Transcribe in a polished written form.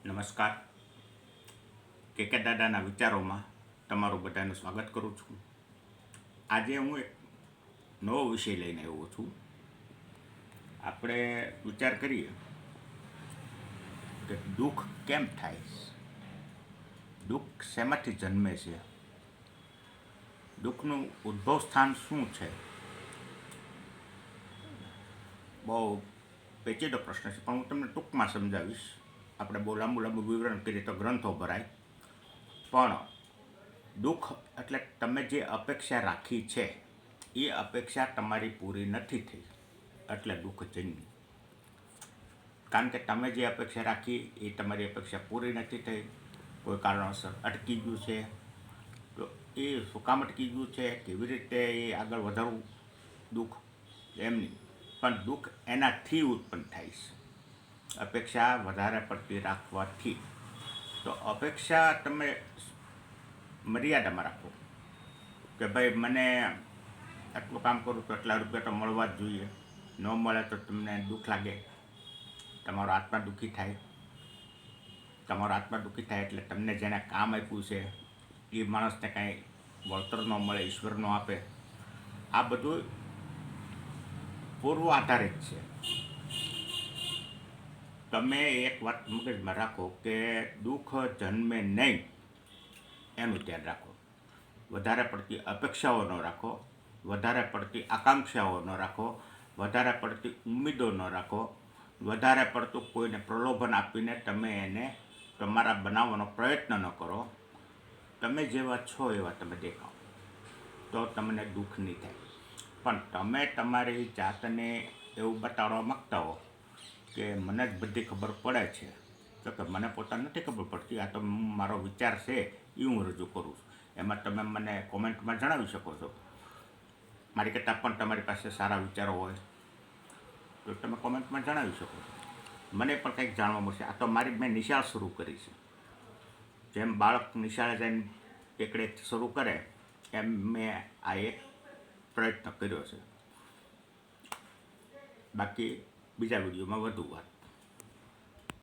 નમસ્કાર. કેકે દાદાના વિચારોમાં તમારું બધાનું સ્વાગત કરું છું. આજે હું એક નવો વિષય લઈને આવ્યો છું. આપણે વિચાર કરીએ કે દુઃખ કેમ થાય, દુઃખ શેમાંથી જન્મે છે, દુઃખનું ઉદ્ભવ સ્થાન શું છે. બહુ પેચીદો પ્રશ્ન છે, પણ હું તમને ટૂંકમાં સમજાવીશ. આપણે બહુ લાંબુ વિવરણ કરીએ તો ગ્રંથો ભરાય. પણ દુઃખ એટલે તમે જે અપેક્ષા રાખી છે એ અપેક્ષા તમારી પૂરી નથી થઈ, એટલે દુઃખ જન્મ્યું. કારણ કે તમે જે અપેક્ષા રાખી એ તમારી અપેક્ષા પૂરી નથી થઈ, કોઈ કારણોસર અટકી ગયું છે. તો એ શું કામ અટકી ગયું છે, કેવી રીતે એ આગળ વધારવું દુઃખ, એમ નહીં. પણ દુઃખ એનાથી ઉત્પન્ન થાય છે, અપેક્ષા વધારે પડતી રાખવાથી. તો અપેક્ષા તમે મર્યાદામાં રાખો કે ભાઈ મને આટલું કામ કરું તો એટલા રૂપિયા તો મળવા જ જોઈએ, ન મળે તો તમને દુઃખ લાગે, તમારો આત્મા દુઃખી થાય. તમારો આત્મા દુઃખી થાય એટલે તમને જેને કામ આપ્યું છે એ માણસને કાંઈ વળતર ન મળે, ઈશ્વર ન આપે. આ બધું પૂર્વ આધારિત છે. તમે એક વાત મગજમાં રાખો કે દુઃખ જન્મે નહીં એનું ધ્યાન રાખો. વધારે પડતી અપેક્ષાઓ ન રાખો, વધારે પડતી આકાંક્ષાઓ ન રાખો, વધારે પડતી ઉમ્મીદો ન રાખો, વધારે પડતું કોઈને પ્રલોભન આપીને તમે એને તમારા બનાવવાનો પ્રયત્ન ન કરો. તમે જેવા છો એવા તમે દેખાઓ તો તમને દુઃખ નહીં થાય. પણ તમે તમારી જાતને એવું બતાવવા માગતા હો કે મને જ બધી ખબર પડે છે, તો કે મને પોતાને નથી ખબર પડતી, આ તો મારો વિચાર છે એ હું રજૂ કરું છું. એમાં તમે મને કોમેન્ટમાં જણાવી શકો છો. મારી કરતાં પણ તમારી પાસે સારા વિચારો હોય તો તમે કોમેન્ટમાં જણાવી શકો છો. મને પણ કંઈક જાણવા મળશે. આ તો મેં નિશાળ શરૂ કરી છે. જેમ બાળક નિશાળે જઈને એકડે શરૂ કરે એમ મેં આ એક પ્રયત્ન કર્યો છે. બાકી બીજા વિડીયોમાં વધુ વાત.